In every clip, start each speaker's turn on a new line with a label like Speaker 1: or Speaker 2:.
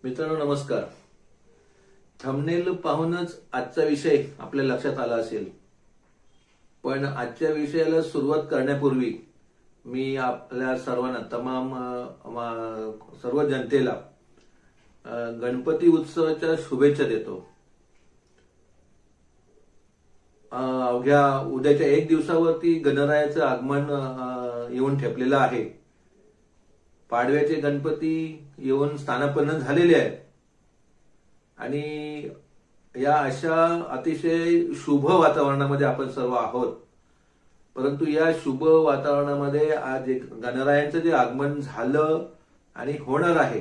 Speaker 1: मित्रांनो नमस्कार. थंबनेल पाहूनच आजचा विषय आपल्या लक्षात आला असेल, पण आजच्या विषयाला सुरुवात करण्यापूर्वी मी आपल्या सर्वांना सर्व जनतेला गणपती उत्सवाच्या शुभेच्छा देतो. अवघ्या उद्याच्या एक दिवसावरती गणरायाचं आगमन येऊन ठेपलेलं आहे. पाडव्याचे गणपती येऊन स्थानापन्न झालेले आहेत आणि या अशा अतिशय शुभ वातावरणामध्ये आपण सर्व आहोत. परंतु या शुभ वातावरणामध्ये आज एक गणरायांचं जे आगमन झालं आणि होणार आहे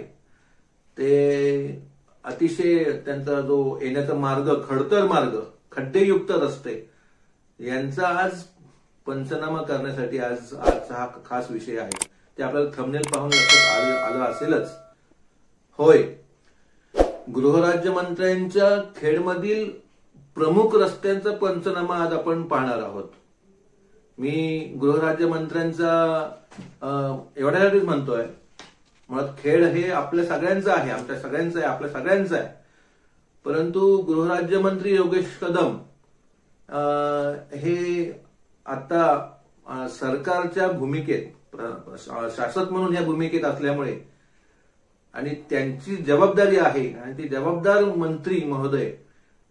Speaker 1: ते अतिशय त्यांचा जो येण्याचा मार्ग, खडतर मार्ग, खड्डेयुक्त रस्ते यांचा आज पंचनामा करण्यासाठी आजचा हा खास विषय आहे. ते आपल्याला थंबनेल पाहून लक्षात आलं असेलच. होय, गृहराज्यमंत्र्यांच्या खेडमधील प्रमुख रस्त्यांचा पंचनामा आज आपण पाहणार आहोत. मी गृहराज्यमंत्र्यांचा एवढ्यासाठीच म्हणतोय, मुळात खेड हे आपल्या सगळ्यांचं आहे, आमच्या सगळ्यांचं आहे, आपल्या सगळ्यांचं आहे. परंतु गृहराज्यमंत्री योगेश कदम हे आता सरकारच्या भूमिकेत, शासक म्हणून या भूमिकेत असल्यामुळे आणि त्यांची जबाबदारी आहे आणि ती जबाबदार मंत्री महोदय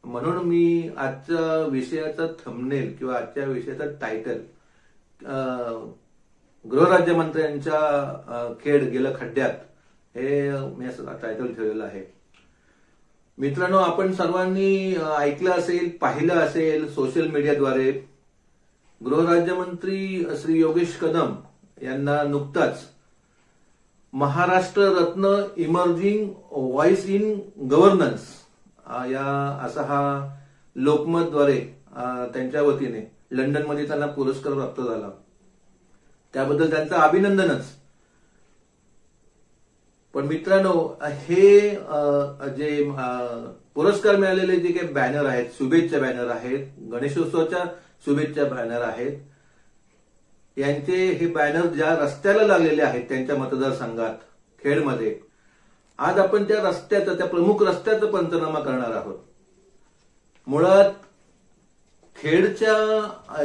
Speaker 1: म्हणून मी आजच्या विषयाचा थंबनेल किंवा आजच्या विषयाचा टायटल गृहराज्यमंत्र्यांच्या खेड गेलं खड्ड्यात हे मी असं टायटल ठेवलेलं आहे. मित्रांनो, आपण सर्वांनी ऐकलं असेल, पाहिलं असेल सोशल मीडियाद्वारे, गृहराज्यमंत्री श्री योगेश कदम यांना नुकताच महाराष्ट्र रत्न इमर्जिंग व्हॉइस इन गव्हर्नन्स या असा हा लोकमतद्वारे त्यांच्या वतीने लंडनमध्ये त्यांना पुरस्कार प्राप्त झाला. त्याबद्दल त्यांचं अभिनंदनच. पण मित्रांनो, हे जे पुरस्कार मिळालेले जे काही बॅनर आहेत, शुभेच्छा बॅनर आहेत, गणेशोत्सवाच्या शुभेच्छा बॅनर आहेत, यांचे हे बॅनर ज्या रस्त्याला लागलेले आहेत त्यांच्या मतदारसंघात खेडमध्ये, आज आपण त्या रस्त्याचं, त्या प्रमुख रस्त्याचं पंचनामा करणार आहोत. मुळात खेडच्या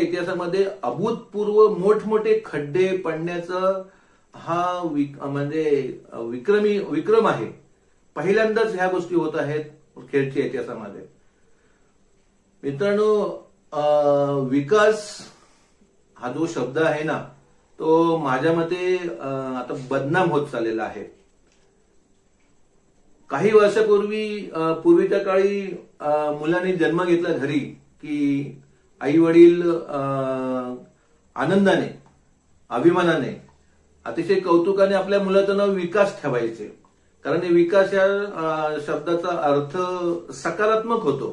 Speaker 1: इतिहासामध्ये अभूतपूर्व मोठमोठे खड्डे पडण्याचा हा विक्रम आहे. पहिल्यांदाच ह्या गोष्टी होत आहेत खेडच्या इतिहासामध्ये. मित्रांनो, विकास हा जो शब्द आहे ना, तो माझ्या मते आता बदनाम होत चाललेला आहे. काही पूर्वीच्या काळी मुलांनी जन्म घेतला घरी की आई वडील आनंदाने, अभिमानाने, अतिशय कौतुकाने आपल्या मुलाचं नाव विकास ठेवायचे. कारण विकास या शब्दाचा अर्थ सकारात्मक होतो,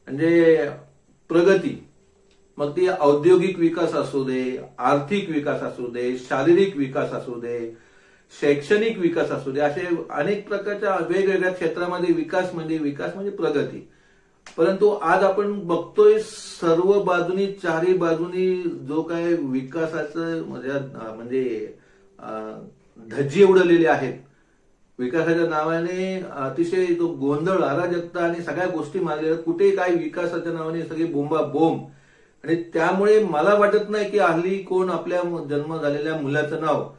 Speaker 1: म्हणजे प्रगती. मग ती औद्योगिक विकास असू दे, आर्थिक विकास असू दे, शारीरिक विकास असू दे, शैक्षणिक विकास असू दे, असे अनेक प्रकारच्या वेगवेगळ्या क्षेत्रामध्ये विकास म्हणजे प्रगती. परंतु आज आपण बघतोय सर्व बाजूनी, चारही बाजूनी जो काय विकासाचं म्हणजे धज्जे उडलेले आहेत. विकासाच्या नावाने अतिशय तो गोंधळ, अराजकता आणि सगळ्या गोष्टी मारलेल्या, कुठे काय विकासाच्या नावाने सगळी बोंबाबोंब. आणि त्यामुळे मला वाटत नाही की हल्ली कोण आपल्या जन्म झालेल्या मुलाचं नाव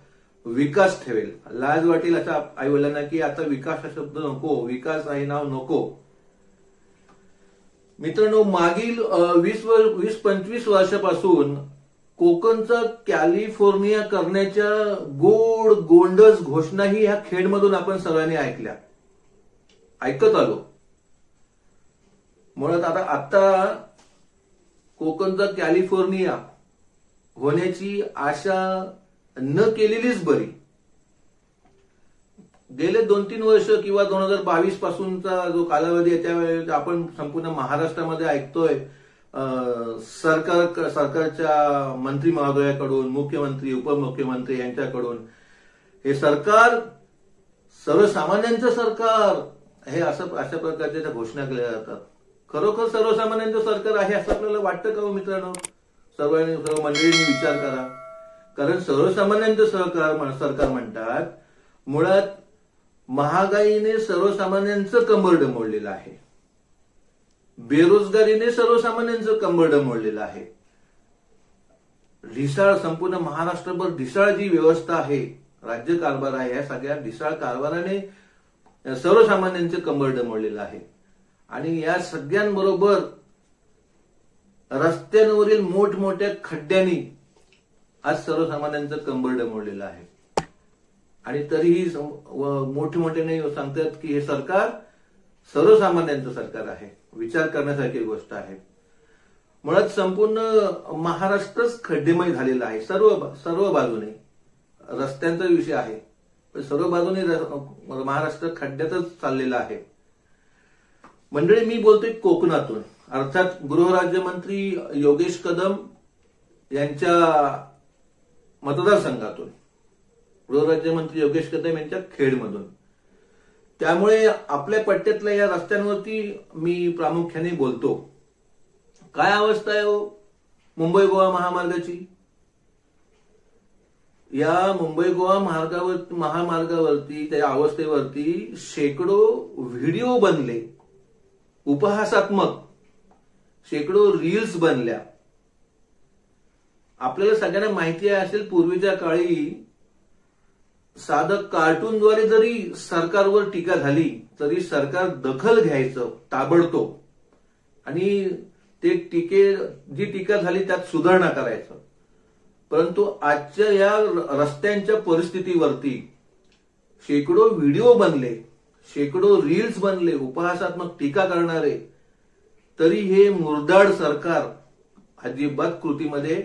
Speaker 1: विकास ठेवेल. लाज वाटेल अशा आई वडिलांना की आता विकास हा शब्द नको, विकास हे नाव नको. मित्रांनो, मागील 20-25 वर्षापासून कोकणचं कॅलिफोर्निया करण्याच्या गोंडस घोषणाही ह्या खेडमधून आपण सर्वांनी ऐकत आलो. मुळात आता कोकणचा कॅलिफोर्निया होण्याची आशा न केलेलीच बरी. गेले 2-3 वर्ष किंवा 2022 पासूनचा जो कालावधी आहे त्यावेळेस आपण संपूर्ण महाराष्ट्रामध्ये ऐकतोय सरकारच्या मंत्री महोदयाकडून, मुख्यमंत्री, उपमुख्यमंत्री यांच्याकडून हे सरकार सर्वसामान्यांचं सरकार हे अशा प्रकारच्या घोषणा केल्या जातात. खरोखर सर्वसामान्यांचं सरकार आहे असं आपल्याला वाटतं का हो मित्रांनो? सर्व मंडळींनी विचार करा. कारण सर्वसामान्यांचं सरकार म्हणतात. मुळात महागाईने सर्वसामान्यांचं कंबरडं मोडलेलं आहे, बेरोजगारीने सर्वसामान्यांचं कंबरडं मोडलेलं आहे. ढिसाळ संपूर्ण महाराष्ट्रभर ढिसाळ जी व्यवस्था आहे, राज्य कारभार आहे, या सगळ्या ढिसाळ कारभाराने सर्वसामान्यांचं कंबरडं मोडलेलं आहे. आणि या सगळ्यांबरोबर रस्त्यांवरील मोठमोठ्या खड्ड्यांनी आज सर्वसामान्यांचं कंबरडं मोडलेलं आहे. आणि तरीही मोठमोठ्याने सांगतात की हे सरकार सर्वसामान्यांचं सरकार आहे. विचार करण्यासारखी गोष्ट आहे. मुळात संपूर्ण महाराष्ट्रच खड्डेमय झालेला आहे. सर्व बाजूने रस्त्यांचा विषय आहे, पण सर्व बाजूने महाराष्ट्र खड्ड्यातच चाललेला आहे. मंडळी, मी बोलतोय कोकणातून, अर्थात गृहराज्यमंत्री योगेश कदम यांच्या मतदारसंघातून, गृहराज्यमंत्री योगेश कदम यांच्या खेडमधून. त्यामुळे आपल्या पट्ट्यातल्या या रस्त्यांवरती मी प्रामुख्याने बोलतो. काय अवस्था आहे हो मुंबई गोवा महामार्गाची? या मुंबई गोवा महामार्गावरती त्या अवस्थेवरती शेकडो व्हिडिओ बनले, उपहासात्मक शेकडो रील्स बनल्या. आपल्याला सगळ्यांना माहिती असेल, पूर्वीच्या काळी साधं कार्टूनद्वारे जरी सरकारवर टीका झाली तरी सरकार दखल घ्यायचं ताबडतोब, आणि जी टीका झाली त्यात सुधारणा करायचं. परंतु आजच्या या रस्त्यांच्या परिस्थितीवरती शेकडो व्हिडिओ बनले, शेकडो रील्स बनले, उपहासात्मक टीका करणारे, तरी हे मुरदाड सरकार अजिबात कृतीमध्ये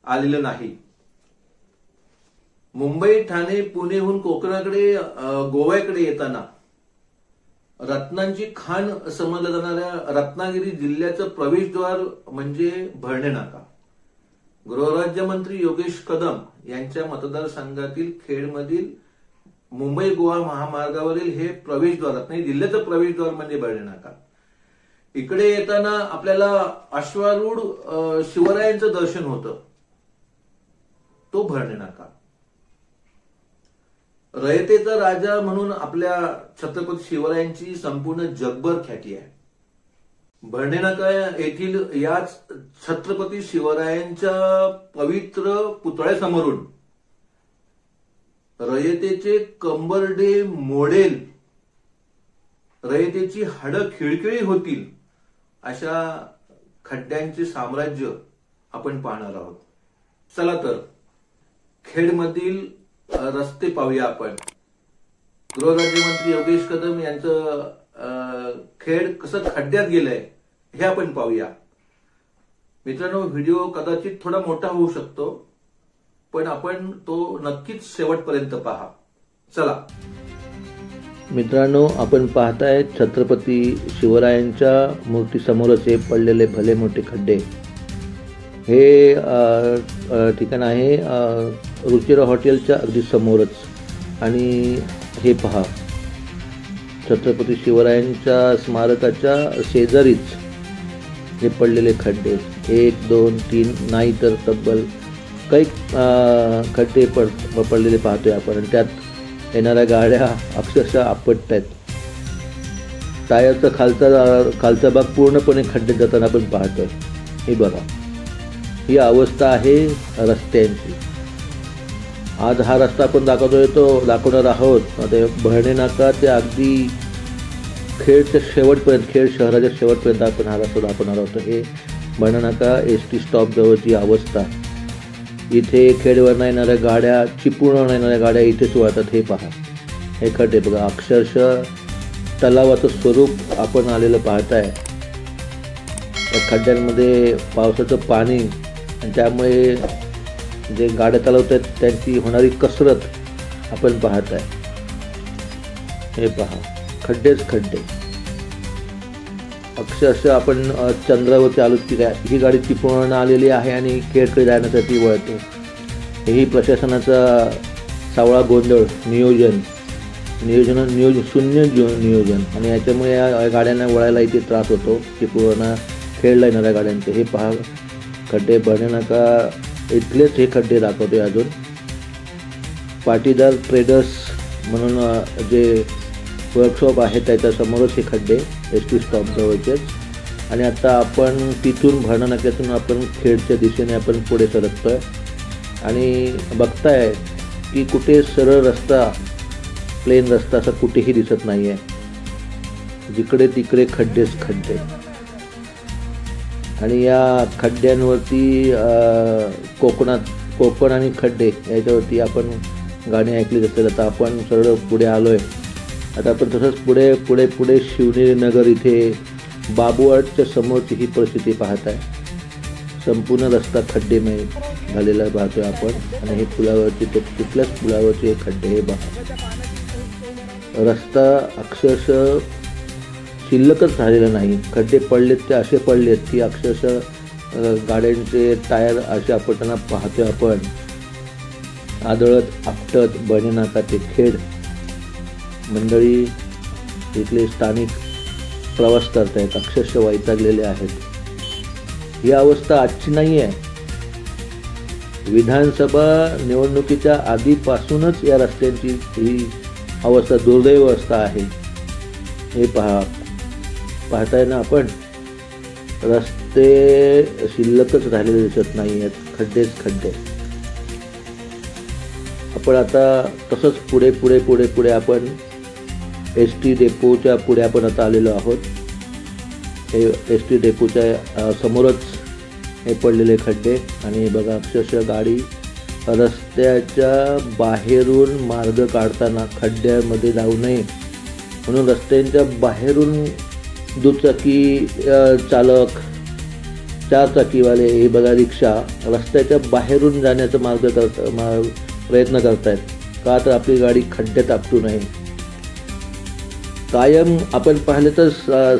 Speaker 1: आलेलं नाही. मुंबई, ठाणे, पुणेहून कोकणाकडे, गोव्याकडे येताना रत्नांची खाण समजल्या जाणाऱ्या रत्नागिरी जिल्ह्याचं प्रवेशद्वार म्हणजे भरणे नाका. गृहराज्यमंत्री योगेश कदम यांच्या मतदारसंघातील खेडमधील मुंबई गोवा महामार्गावरील हे प्रवेशद्वार, रत्नागिरी जिल्ह्याचं प्रवेशद्वार म्हणजे भरणे नाका. इकडे येताना आपल्याला अश्वारूढ शिवरायांचं दर्शन होतं, तो भरणे नाका. रयतेचा राजा म्हणून आपल्या छत्रपती शिवरायांची संपूर्ण जगभर ख्याती आहे. भरणे नाका येथील याच छत्रपती शिवरायांच्या पवित्र पुतळ्यासमोरून रयतेचे कंबरडे मोडेल, रयतेची हाडं खिळखिळी होतील अशा खड्ड्यांचे साम्राज्य आपण पाहणार आहोत. चला तर खेडमधील रस्ते पाहूया आपण. गृहराज्यमंत्री योगेश कदम यांचं खेड कसं खड्ड्यात गेलंय हे आपण पाहूया. मित्रांनो, व्हिडिओ कदाचित थोडा मोठा होऊ शकतो, पण आपण तो नक्कीच शेवटपर्यंत पहा. चला मित्रांनो, आपण पाहताय छत्रपती शिवरायांच्या मूर्तीसमोरच हे पडलेले भले मोठे खड्डे. हे ठिकाण आहे रुचिरा हॉटेलच्या अगदी समोरच. आणि हे पहा, छत्रपती शिवरायांच्या स्मारकाच्या शेजारीच हे पडलेले खड्डे. 1, 2, 3 नाही तर तब्बल काही खड्डे पडलेले पाहतोय आपण. आणि त्यात येणाऱ्या गाड्या अक्षरशः आपटतायत. टायरचा खालचा भाग पूर्णपणे खड्ड्यात जाताना आपण पाहतोय. हे बघा, ही अवस्था आहे रस्त्यांची. आज हा रस्ता आपण दाखवणार आहोत. आता भरणे नाका ते अगदी खेडच्या शेवटपर्यंत, खेड शहराच्या शेवटपर्यंत आपण हा रस्ता दाखवणार आहोत. हे भरणे नाका एसटी स्टॉप जवळची अवस्था. इथे खेडवर येणाऱ्या गाड्या, चिपळूणवरून येणाऱ्या गाड्या इथेच वळतात. हे पहा, हे खड्डे बघा, अक्षरशः तलावाचं स्वरूप आपण आलेलं पाहताय. या खड्ड्यांमध्ये पावसाचं पाणी आणि त्यामुळे जे गाड्या चालवतात त्यांची होणारी कसरत आपण पाहताय. हे पहा, खड्डेच खड्डे. अक्षरशः आपण चंद्रावरती आलो की काय, ही गाडी चिपळूण आलेली आहे आणि खेडकडे जाण्यासाठी वळते. हेही प्रशासनाचा सावळा गोंधळ, नियोजन शून्य नियोजन. आणि याच्यामुळे या गाड्यांना वळायला इथे त्रास होतो चिपळूण खेडला येणाऱ्या गाड्यांचे. हे पहा खड्डे. भरणे नाका
Speaker 2: इथलेच हे खड्डे दाखवतोय अजून. पाटीदार ट्रेडर्स म्हणून जे वर्कशॉप आहे त्याच्या समोरच हे खड्डे एस टी स्टॉप जवळचेच. आणि आता आपण तिथून भरणा नाक्यातून आपण खेडच्या दिशेने आपण पुढे सरकतोय आणि बघताय की कुठे सरळ रस्ता, प्लेन रस्ता असा कुठेही दिसत नाही आहे. जिकडे तिकडे खड्डेच खड्डे. आणि या खड्ड्यांवरती कोकण आणि खड्डे याच्यावरती आपण गाणी ऐकली असेल. आता आपण सरळ पुढे आलोय. आता आपण तसंच पुढे पुढे पुढे शिवनेरी नगर इथे बाबूआर्टच्या समोरची ही परिस्थिती पाहत आहे. संपूर्ण रस्ता खड्डेमय झालेला पाहतोय आपण. आणि हे पुलावरचे तिथल्याच पुलावरचे हे खड्डे हे पहा. रस्ता अक्षरशः शिल्लकच झालेला नाही. खड्डे पडलेत ते असे पडलेत की अक्षरशः गाड्यांचे टायर असे आपटताना पाहतोय आपण. आदळत आपटत बनेनाका ते खेड मंडळी इथले स्थानिक प्रवास करतायत. अक्षरशः वैतागलेले आहेत. ही अवस्था आजची नाही आहे. विधानसभा निवडणुकीच्या आधीपासूनच या रस्त्यांची ही अवस्था, दुर्दैव अवस्था आहे. हे पाहताय ना आपण. रस्ते शिल्लकच राहिलेले दिसत नाही आहेत. खड्डेच खड्डे. आपण आता तसंच पुढे पुढे पुढे पुढे आपण एस टी डेपोच्या पुढे आपण आता आलेलो आहोत. हे एस टी डेपोच्या समोरच हे पडलेले खड्डे. आणि बघा अक्षरशः गाडी रस्त्याच्या बाहेरून मार्ग काढताना खड्ड्यामध्ये जाऊ नये म्हणून रस्त्यांच्या बाहेरून दुचाकी चालक, चारचाकीवाले, हे बघा रिक्षा रस्त्याच्या बाहेरून जाण्याचा प्रयत्न करतायत. का तर आपली गाडी खड्ड्यात आपटू नये. कायम आपण पाहिलं तर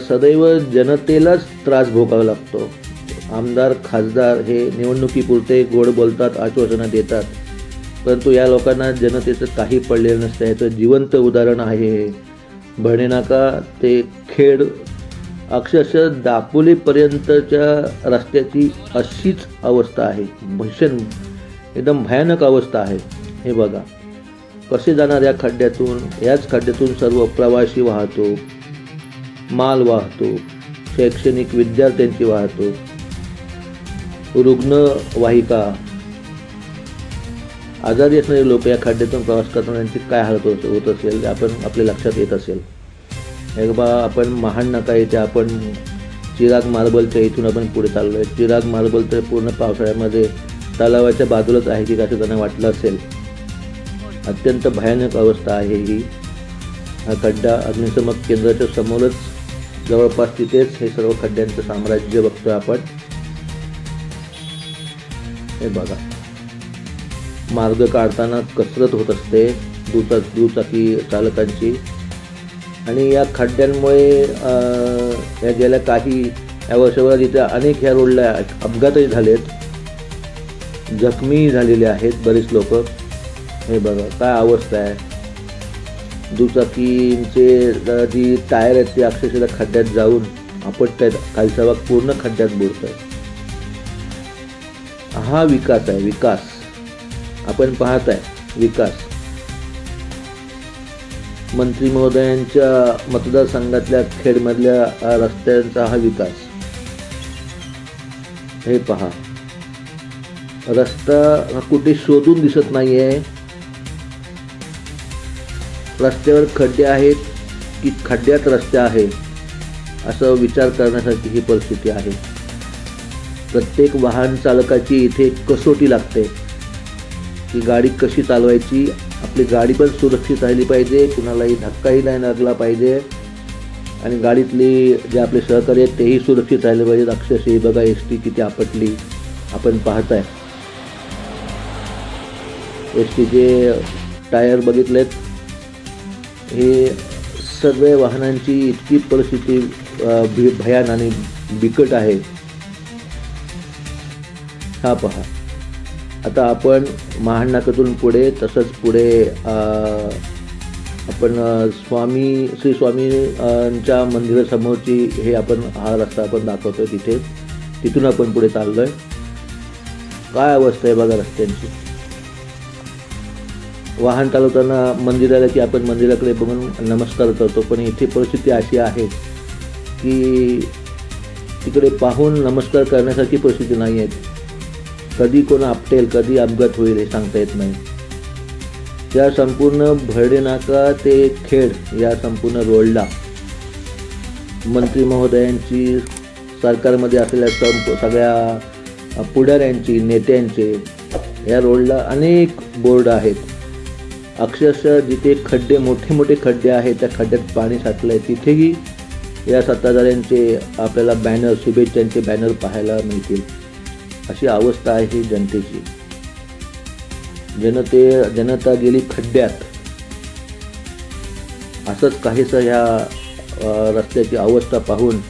Speaker 2: सदैव जनतेलाच त्रास भोगावा लागतो. आमदार खासदार हे निवडणुकीपुरते गोड बोलतात, आश्वासनं देतात, परंतु या लोकांना जनतेचं काही पडलेलं नसतं. ह्याचं जिवंत उदाहरण आहे हे. बनेनाका ते खेड अक्षरशः दापोलीपर्यंतच्या रस्त्याची अशीच अवस्था आहे. भीषण एकदम भयानक अवस्था आहे. हे बघा कसे जाणार या खड्ड्यातून. याच खड्ड्यातून सर्व प्रवासी वाहतूक, माल वाहतूक, शैक्षणिक विद्यार्थ्यांची वाहतूक, रुग्णवाहिका, आजारी असणारे लोक या खड्ड्यातून प्रवास करताना त्यांची काय हालत होत असेल आपण आपल्या लक्षात येत असेल. एकदा आपण महाड नाका येथे आपण चिराग मार्बलच्या इथून आपण पुढे चाललो आहे. चिराग मार्बल तर पूर्ण पावसाळ्यामध्ये तलावाच्या बाजूलाच आहे की कसं त्यांना वाटलं असेल. अत्यंत भयानक अवस्था आहे ही. हा खड्डा अग्निशमन केंद्राच्या समोरच जवळपास तिथेच हे सर्व खड्ड्यांचं साम्राज्य बघतोय आपण. हे बघा मार्ग काढताना कसरत होत असते दुचाकी चालकांची. आणि या खड्ड्यांमुळे या गेल्या या वर्षभरात इथे अनेक ह्या रोडला अपघातही झालेत, जखमी झालेले आहेत बरेच लोक. हे बघा काय अवस्था आहे. दुचाकींचे जी टायर आहेत ते अक्षरशः खड्ड्यात जाऊन आपटतायत. खालचा भाग पूर्ण खड्ड्यात बुडतोय. हा विकास आहे. विकास आपण पाहत आहे. विकास मंत्री महोदयांच्या मतदारसंघातल्या खेडमधल्या रस्त्यांचा हा विकास. हे पहा रस्ता कुठे शोधून दिसत नाहीये. रस्त्यावर खड्डे आहेत की खड्ड्यात रस्ते आहे असं विचार करण्यासाठी ही परिस्थिती आहे. प्रत्येक वाहन चालकाची इथे कसोटी लागते की गाडी कशी चालवायची. आपली गाडी पण सुरक्षित राहिली पाहिजे, कुणालाही धक्काही नाही लागला पाहिजे आणि गाडीतली जे आपले सहकारी आहेत तेही सुरक्षित राहिले पाहिजेत. अक्षरशः बघा एस टी किती आपटली आपण पाहताय. एस टीचे टायर बघितलेत. हे सर्व वाहनांची इतकी परिस्थिती भयान आणि बिकट आहे. हा पहा आता आपण महाड नाक्यातून पुढे तसंच पुढे आपण श्री स्वामींच्या मंदिरासमोरची हे आपण हा रस्ता आपण दाखवतोय तिथून आपण पुढे चाललोय. काय अवस्था आहे बघा रस्त्यांची. वाहन चालवताना मंदिराला की आपण मंदिराकडे बघून नमस्कार करतो, पण इथे परिस्थिती अशी आहे की तिकडे पाहून नमस्कार करण्यासारखी परिस्थिती नाही आहे. कधी कोण आपटेल, कधी अपघात होईल हे सांगता येत नाही. या संपूर्ण भरडे नाका ते खेड या संपूर्ण रोडला मंत्री महोदयांची, सरकारमध्ये असलेल्या सगळ्या पुढाऱ्यांची, नेत्यांचे या रोडला अनेक बोर्ड आहेत. अक्षरशः जिथे खड्डे, मोठे मोठे खड्डे आहेत, त्या खड्ड्यात पाणी साचलं आहे, तिथेही या सत्ताधाऱ्यांचे आपल्याला बॅनर, शुभेच्छांचे बॅनर पाहायला मिळतील. अशी अवस्था आहे ही जनतेची. जनता गेली खड्ड्यात. असंच काहीसं ह्या रस्त्याची अवस्था पाहून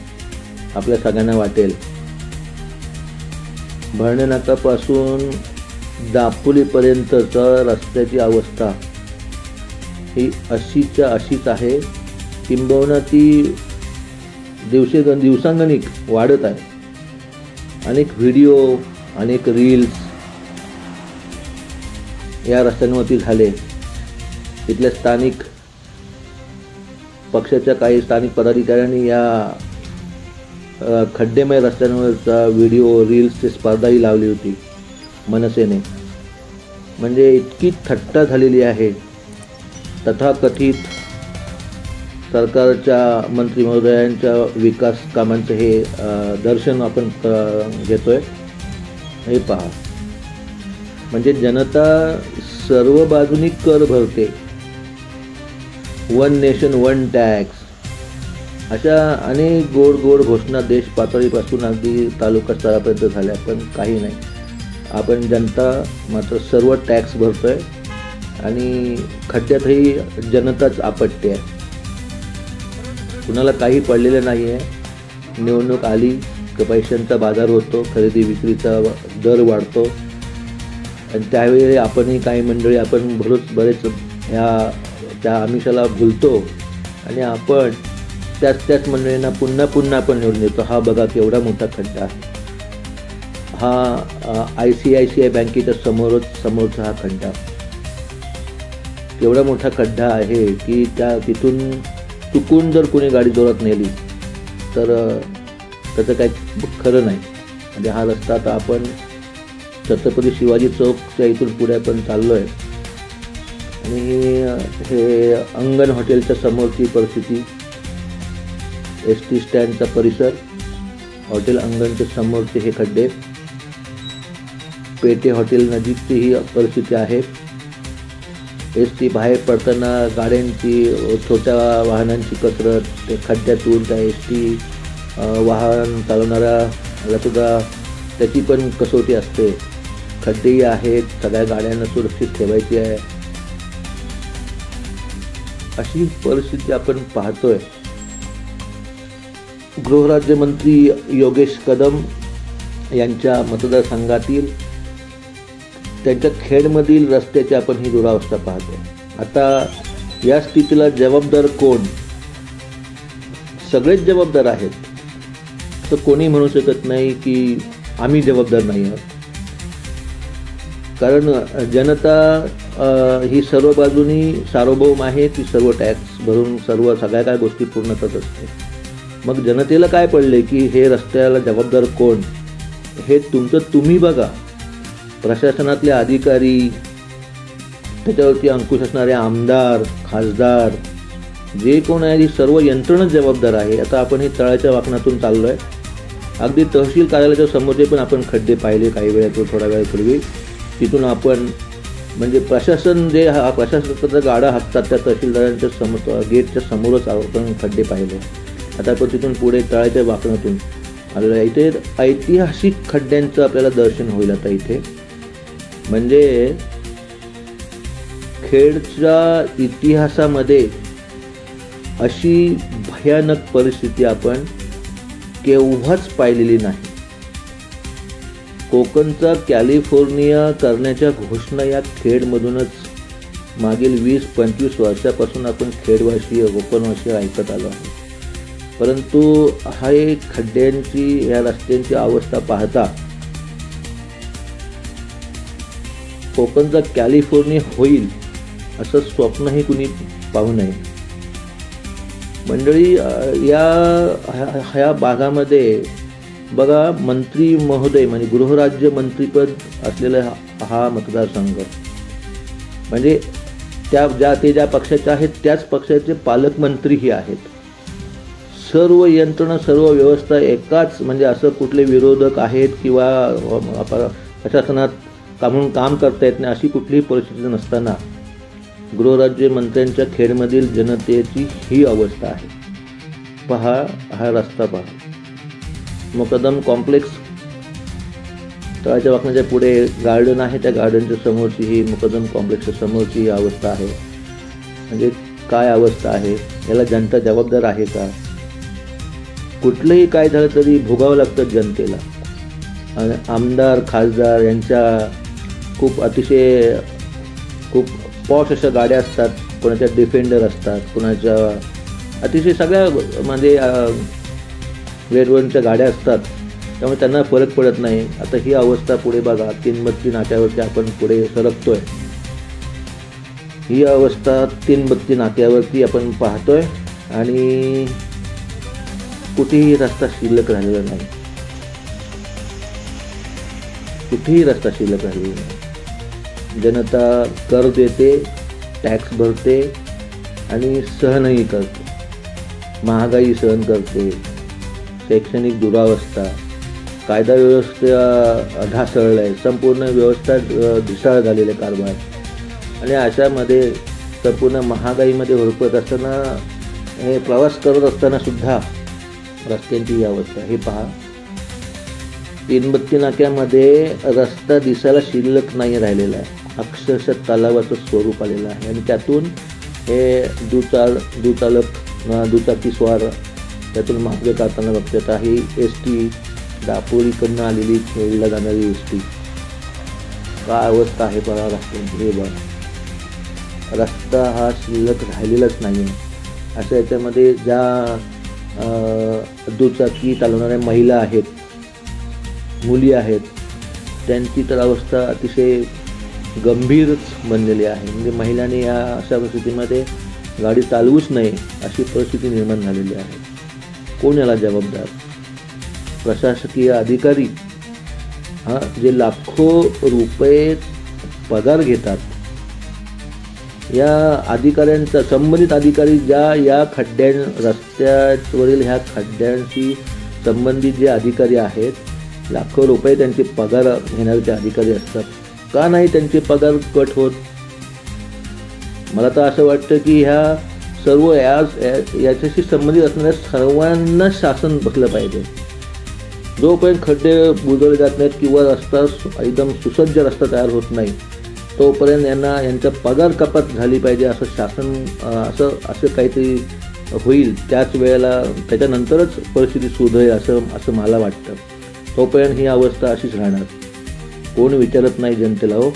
Speaker 2: आपल्या सगळ्यांना वाटेल. भरणे नाकापासून दापोलीपर्यंतचा रस्त्याची अवस्था ही अशीच्या अशीच आहे, किंबहुना ती दिवसांगणिक वाढत आहे. अनेक व्हिडिओ, अनेक रील्स या रस्त्यांवरती झाले. तिथल्या स्थानिक पक्षाच्या काही स्थानिक पदाधिकाऱ्यांनी या खड्डेमय रस्त्यांवरचा व्हिडिओ, रील्सची स्पर्धाही लावली होती मनसेने. म्हणजे इतकी थट्टा झालेली आहे तथाकथित सरकारच्या मंत्री महोदयांच्या विकास कामांचं हे दर्शन आपण घेतोय. हे पहा, म्हणजे जनता सर्व बाजूनी कर भरते. वन नेशन वन टॅक्स अशा अनेक गोड गोड घोषणा देश पातळीपासून अगदी तालुका स्तरापर्यंत झाल्या, पण काही नाही. आपण जनता मात्र सर्व टॅक्स भरतोय आणि खड्ड्यातही जनताच आपटते आहे. कुणाला काही पडलेलं नाही आहे. निवडणूक आली की पैशांचा बाजार होतो, खरेदी विक्रीचा दर वाढतो आणि त्यावेळी आपणही काही मंडळी आपण बरेच त्या आमिषाला भुलतो आणि आपण त्याच मंडळींना पुन्हा आपण निवडून देतो. हा बघा केवढा मोठा खड्डा आहे. हा ICICI बँकेच्या समोरचा हा खड्डा केवढा मोठा खड्डा आहे की तिथून चुकून जर कोणी गाडी जोरात नेली तर त्याचं काही खरं नाही. म्हणजे हा रस्ता आता आपण छत्रपती शिवाजी चौकच्या इथून पुढे आपण चाललो आहे आणि हे अंगण हॉटेलच्या समोरची परिस्थिती, ST स्टँडचा परिसर, हॉटेल अंगणच्या समोरचे हे खड्डे, पेटे हॉटेल नजीकची ही परिस्थिती आहे. ST बाहेर पडताना गाड्यांची, छोट्या वाहनांची कसरत, ते खड्ड्यातून त्या ST वाहन चालवणाऱ्याला सुद्धा त्याची पण कसोटी असते. खड्डेही आहेत, सगळ्या गाड्यांना सुरक्षित ठेवायची आहे. अशी परिस्थिती आपण पाहतोय. गृहराज्यमंत्री योगेश कदम यांच्या मतदारसंघातील त्यांच्या खेडमधील रस्त्याची आपण ही दुरावस्था पाहतो. आता या स्थितीला जबाबदार कोण? सगळेच जबाबदार आहेत. तर कोणी म्हणू शकत नाही की आम्ही जबाबदार नाही आहोत, कारण जनता ही सर्व बाजूनी सार्वभौम आहे. ती सर्व टॅक्स भरून सगळ्या काय गोष्टी पूर्ण करत असते. मग जनतेला काय पडले की हे रस्त्याला जबाबदार कोण? हे तुम्ही बघा. प्रशासनातले अधिकारी, त्याच्यावरती अंकुश असणारे आमदार, खासदार, जे कोण आहे ही सर्व यंत्रणाच जबाबदार आहे. आता आपण हे तळाच्या वाकणातून चाललो आहे. अगदी तहसील कार्यालयाच्या समोरचे पण आपण खड्डे पाहिले काही वेळापूर्वी, थोड्या वेळापूर्वी. तिथून आपण म्हणजे प्रशासन जे प्रशासनाचा गाडा हाकतात त्या तहसीलदारांच्या समोर, गेटच्या समोरच आपण खड्डे पाहिले. आता आपण तिथून पुढे तळाच्या वाकणातून आलेलो आहे. इथे ऐतिहासिक खड्ड्यांचं आपल्याला दर्शन होईल आता इथे. म्हणजे खेडच्या इतिहासामध्ये अशी भयानक परिस्थिती आपण केव्हाच पाहिलेली नाही. कोकणचा कॅलिफोर्निया करण्याच्या घोषणा या खेडमधूनच मागील 20-25 वर्षापासून आपण खेडवासी, कोकणवासी ऐकत आलो आहे. परंतु हा खड्ड्यांची, या रस्त्यांची अवस्था पाहता कोकणचा कॅलिफोर्निया होईल असं स्वप्नही कुणी पाहू नये. मंडळी, ह्या भागामध्ये बघा, मंत्री महोदय म्हणजे गृहराज्य मंत्रीपद असलेला हा मतदारसंघ, म्हणजे ज्या पक्षाचे आहेत त्याच पक्षाचे पालकमंत्रीही आहेत. सर्व यंत्रणा, सर्व व्यवस्था एकाच, म्हणजे असं कुठले विरोधक आहेत किंवा प्रशासनात काम करता येत नाही अशी कुठलीही परिस्थिती नसताना गृहराज्य मंत्र्यांच्या खेडमधील जनतेची ही अवस्था आहे. पहा, हा रस्ता पहा. मुकदम कॉम्प्लेक्स, तळाच्या वाकण्याच्या पुढे गार्डन आहे, त्या गार्डनच्या समोरची ही मुकदम कॉम्प्लेक्सच्या समोरची ही अवस्था आहे. म्हणजे काय अवस्था आहे, याला जनता जबाबदार आहे का? कुठलंही काय झालं तरी भोगावं लागतं जनतेला. आणि आमदार खासदार यांच्या खूप पॉश अशा गाड्या असतात, कोणाच्या डिफेंडर असतात, कोणाच्या अतिशय सगळ्या म्हणजे रेडवनच्या गाड्या असतात, त्यामुळे त्यांना फरक पडत नाही. आता ही अवस्था पुढे बघा, 332 नाक्यावरती आपण पुढे सरकतोय. ही अवस्था 332 नाक्यावरती आपण पाहतोय आणि कुठेही रस्ता शिल्लक राहिलेला नाही. कुठेही रस्ता शिल्लक राहिलेला नाही. जनता कर देते, टॅक्स भरते आणि सहनही करते. महागाई सहन करते, शैक्षणिक दुरावस्था, कायदा व्यवस्था ढासळला आहे, संपूर्ण व्यवस्था ढिसाळ झालेले कारभार. आणि अशामध्ये संपूर्ण महागाईमध्ये होरपत असताना, हे प्रवास करत असताना सुद्धा रस्त्यांची ही अवस्था. हे पहा, 332 नाक्यामध्ये रस्ता दिसायला शिल्लक नाही राहिलेला आहे. अक्षरशः तलावाचं स्वरूप आलेलं आहे. आणि त्यातून हे दुचाकी स्वार त्यातून मार्ग काढताना बघतात. ही ST दापोलीकडनं आलेली खेळला जाणारी ST. काय अवस्था आहे बघा रस्त्यांची. हे बघा, रस्ता हा शिल्लक राहिलेलाच नाही आहे. अशा याच्यामध्ये ज्या दुचाकी चालवणाऱ्या महिला आहेत, मुली आहेत, त्यांची तर अवस्था अतिशय गंभीरच बनलेली आहे. म्हणजे महिलांनी या अशा परिस्थितीमध्ये गाडी चालवूच नये अशी परिस्थिती निर्माण झालेली आहे. कोण याला जबाबदार? प्रशासकीय अधिकारी, जे लाखो रुपये पगार घेतात, या अधिकाऱ्यांचा, संबंधित अधिकारी ज्या या रस्त्यावरील ह्या खड्ड्यांशी संबंधित जे अधिकारी आहेत, लाखो रुपये त्यांचे पगार घेणारे ते अधिकारी असतात. का नाही त्यांचे पगार कट होत? मला तर असं वाटतं की ह्या सर्व याच्याशी संबंधित असणाऱ्या सर्वांना शासन बसलं पाहिजे. जोपर्यंत खड्डे बुजवले जात नाहीत किंवा रस्ता एकदम सुसज्ज रस्ता तयार होत नाही, तोपर्यंत यांचा पगार कपात झाली पाहिजे असं शासन, असं काहीतरी होईल. त्याच वेळेला त्याच्यानंतरच परिस्थिती सुधरेल असं मला वाटतं. तोपर्यंत ही अवस्था अशीच राहणार. कोण विचारत नाही जनतेला. हो,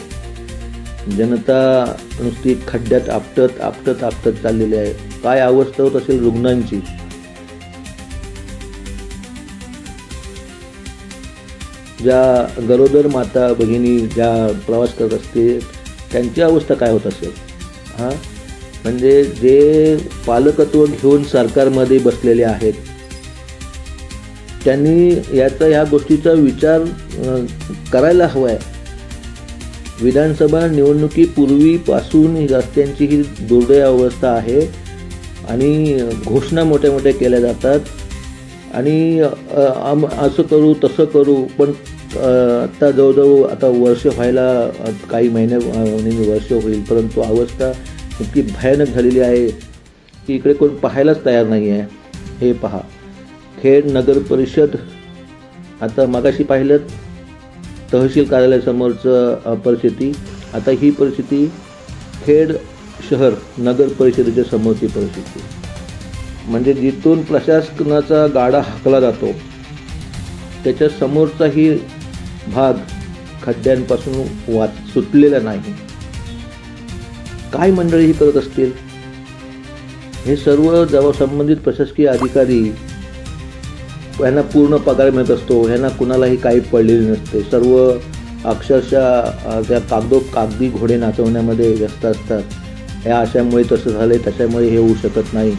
Speaker 2: जनता नुसती खड्ड्यात आपटत चाललेली आहे. काय अवस्था होत असेल रुग्णांची. ज्या गरोदर माता भगिनी ज्या प्रवास करत असतील त्यांची अवस्था काय होत असेल. म्हणजे जे पालकत्व घेऊन सरकारमध्ये बसलेले आहेत, त्यांनी ह्या गोष्टीचा विचार करायला हवा आहे. विधानसभा निवडणुकीपूर्वीपासून रस्त्यांची ही दुर्दैव अवस्था आहे आणि घोषणा मोठ्या मोठ्या केल्या जातात आणि असं करू तसं करू, पण आता जवळजवळ आता वर्ष व्हायला, काही महिने वर्ष होईल, परंतु अवस्था इतकी भयानक झालेली आहे की इकडे कोण पाहायलाच तयार नाही आहे. हे पहा, खेड नगर परिषद, आता मागाशी पाहिलं तहसील कार्यालयासमोरचं परिस्थिती, आता ही परिस्थिती खेड शहर नगर परिषदेच्या समोरची परिस्थिती. म्हणजे जिथून प्रशासनाचा गाडा हाकला जातो त्याच्या समोरचाही भाग खड्ड्यांपासून सुटलेला नाही. काय मंडळी ही करत असतील? हे सर्व जेव्हा संबंधित प्रशासकीय अधिकारी, यांना पूर्ण पगार मिळत असतो, ह्यांना कुणालाही काही पडलेले नसते, सर्व अक्षरशः त्या कागदी घोडे नाचवण्यामध्ये व्यस्त असतात. ह्या अशामुळे तसं झालं आहे, त्याच्यामुळे हे होऊ शकत नाही,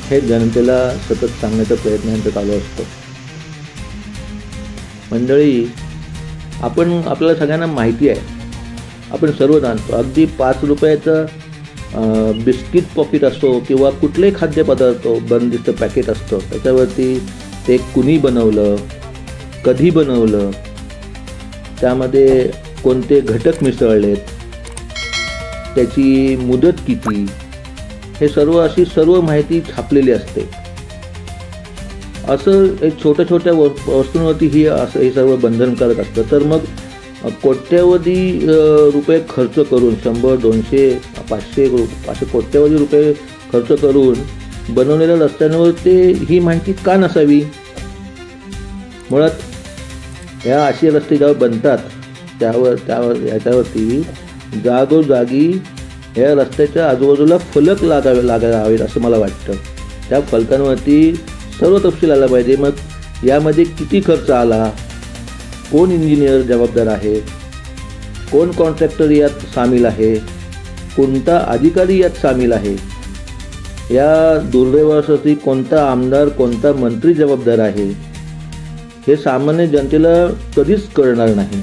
Speaker 2: हे जनतेला सतत सांगण्याचा प्रयत्न यांचा चालू असतो. मंडळी, आपल्याला सगळ्यांना माहिती आहे, आपण सर्व जाणतो, अगदी 5 रुपयाचं बिस्किट पॉकेट असतो किंवा कुठलेही खाद्यपदार्थ बंदिस्त पॅकेट असतं, त्याच्यावरती ते कुणी बनवलं, कधी बनवलं, त्यामध्ये कोणते घटक मिसळलेत, त्याची मुदत किती, हे अशी सर्व माहिती छापलेली असते. असं एक छोट्या वस्तूंवरती हे सर्व बंधनकारक असतं. तर मग कोट्यवधी रुपये खर्च करून 100, 200, 500 असे कोट्यवधी रुपये खर्च करून बनवलेल्या रस्त्यांवर ही माहिती का नसावी? मुळात या असे रस्ते जेव्हा बनतात याच्यावरती जागोजागी या रस्त्याच्या आजूबाजूला फलक लागायला हवेत असं मला वाटतं. त्या फलकांवरती सर्व तपशील आला पाहिजे. मग यामध्ये किती खर्च आला, कोण इंजिनियर जबाबदार आहे, कोण कॉन्ट्रॅक्टर यात सामील आहे, कोणता अधिकारी यात सामील आहे, या दुर्दैवासाठी कोणता आमदार, कोणता मंत्री जबाबदार आहे, हे सामान्य जनतेला कधीच कळणार नाही.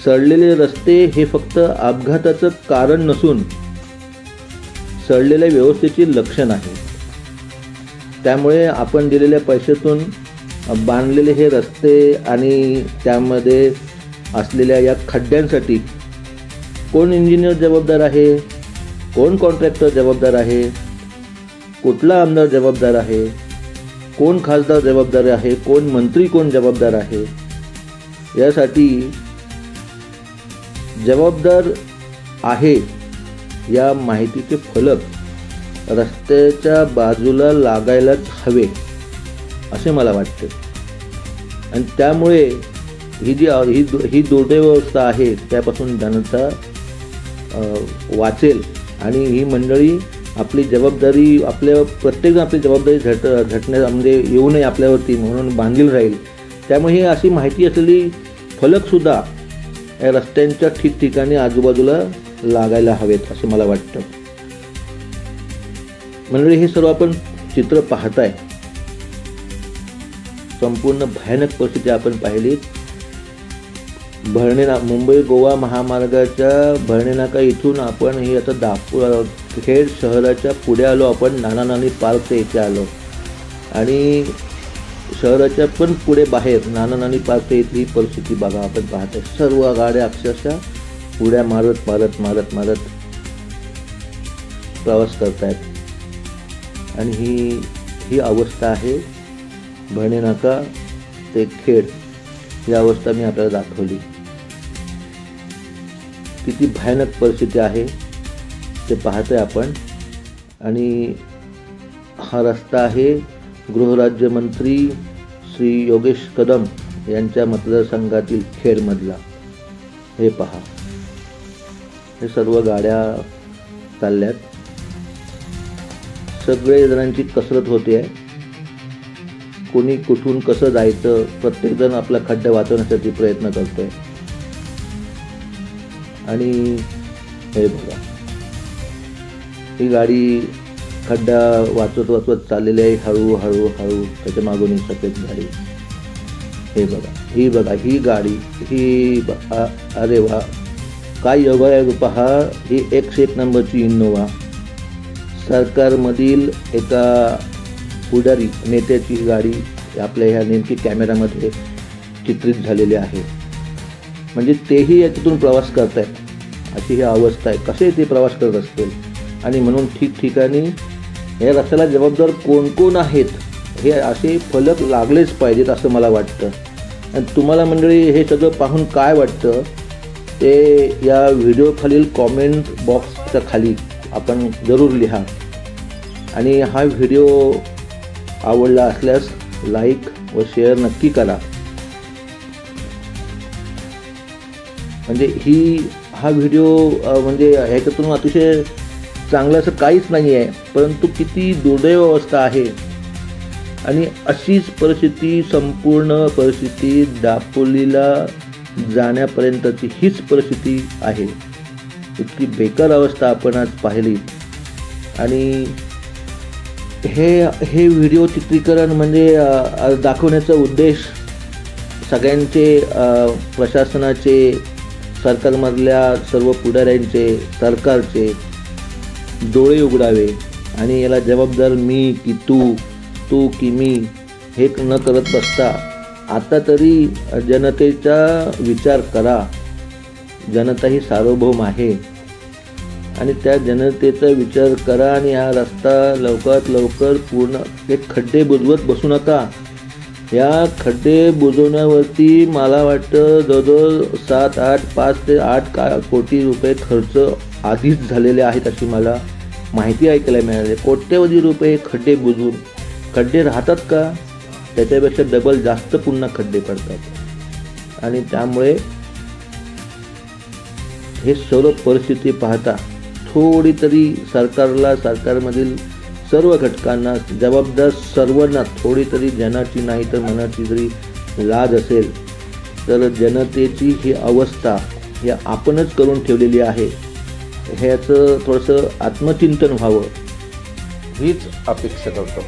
Speaker 2: सडलेले रस्ते हे फक्त अपघाताचं कारण नसून सडलेल्या व्यवस्थेची लक्षण आहे. त्यामुळे आपण दिलेल्या पैशातून बांधलेले हे रस्ते आणि त्यामध्ये असलेल्या या खड्ड्यांसाठी कोण इंजिनियर जबाबदार आहे, कोण कॉन्ट्रॅक्टर जबाबदार आहे, कुठला आमदार जबाबदार आहे, कोण खासदार जबाबदार आहे, कोण मंत्री कोण जबाबदार आहे, यासाठी जबाबदार आहे या माहितीचे फलक रस्त्याच्या बाजूला लागायलाच हवे असे मला वाटते. आणि त्यामुळे ही दुर्दैवावस्था आहे त्यापासून जनता वाचेल. आणि ही मंडळी आपली जबाबदारी प्रत्येकजण आपली जबाबदारी झटण्यामध्ये येऊ नये आपल्यावरती म्हणून बांधील राहील. त्यामुळे ही अशी माहिती असलेली फलकसुद्धा या रस्त्यांच्या ठिकठिकाणी आजूबाजूला लागायला हवेत असं मला वाटतं. मंडळी, हे सर्व आपण चित्र पाहताय. संपूर्ण भयानक परिस्थिती आपण पाहिली. मुंबई गोवा महामार्गाच्या भरणे नाका इथून आपण ही आता खेड शहराच्या पुढे आलो. आपण नाना-नानी पार्कच्या इथे आलो आणि शहराच्या पण पुढे बाहेर नाना-नानी पार्कच्या इथली परिस्थिती बघा आपण पाहतोय. सर्व गाड्या अक्षरशः उड्या मारत प्रवास करतायत आणि ही अवस्था आहे. भरणे नाका ते खेड ही अवस्था मी आपल्याला दाखवली. किती भयानक परिस्थिती आहे ते पाहतोय आपण. आणि हा रस्ता आहे गृहराज्यमंत्री श्री योगेश कदम यांच्या मतदारसंघातील खेडमधला. हे पहा, हे सर्व गाड्या चालल्यात. सगळे जणांची कसरत होते आहे. कोणी कुठून कसं जायचं, प्रत्येकजण आपला खड्डा वाचवण्यासाठी प्रयत्न करतोय. आणि हे बघा, ही गाडी खड्डा वाचवत चाललेली आहे हळूहळू. त्याच्या मागून सफेद गाडी. हे बघा, ही गाडी अरे वा, काय योगायोग पहा. ही 101 नंबरची इनोवा सरकारमधील एका पुढारी नेत्याची गाडी आपल्या ह्या नेमकी कॅमेऱ्यामध्ये चित्रित झालेली आहे. म्हणजे तेही याच्यातून प्रवास करतायत अशी ही अवस्था आहे. कसे ते प्रवास करत असतील. आणि म्हणून ठिकठिकाणी या रस्त्याला जबाबदार कोण कोण आहेत हे असे फलक लागलेच पाहिजेत असं मला वाटतं. आणि तुम्हाला मंडळी हे सगळं पाहून काय वाटतं ते या व्हिडिओखालील कॉमेंट बॉक्सच्या खाली आपण जरूर लिहा. आणि हा व्हिडिओ आवडला असल्यास लाईक व शेअर नक्की करा. म्हणजे हा व्हिडिओ म्हणजे ह्याच्यातून अतिशय चांगलं असं काहीच नाही आहे, परंतु किती दुर्दैव अवस्था आहे. आणि अशीच परिस्थिती, संपूर्ण परिस्थिती दापोलीला जाण्यापर्यंतची हीच परिस्थिती आहे. इतकी बेकार अवस्था आपण आज पाहिली. आणि हे व्हिडिओ चित्रीकरण म्हणजे दाखवण्याचा उद्देश सगळ्यांचे, प्रशासनाचे, सरकारमधल्या सर्व पुढाऱ्यांचे, सरकारचे डोळे उघडावे आणि याला जबाबदार मी की तू की मी हे न करत बसता आता तरी जनतेचा विचार करा. जनता ही सार्वभौम आहे आणि त्या जनतेचा विचार करा आणि हा रस्ता लवकरात लवकर पूर्ण, हे खड्डे बुजवत बसू नका. या खड्डे बुजवण्यावरती मला वाटतं जवळजवळ 5 ते 8 कोटी रुपये खर्च आधीच झालेले आहेत अशी मला माहिती ऐकायला मिळाली. कोट्यवधी रुपये खड्डे बुजवून, खड्डे राहतात का त्याच्यापेक्षा डबल जास्त पुन्हा खड्डे पडतात. आणि त्यामुळे हे सर्व परिस्थिती पाहता थोडी तरी सरकारला, सरकारमधील सर्व घटकांना, जबाबदार सर्वांना थोडी तरी जनाची नाही तर मनाची जरी लाज असेल तर जनतेची ही अवस्था ही आपणच करून ठेवलेली आहे. ह्याचं थोडंसं आत्मचिंतन व्हावं हीच अपेक्षा करतो.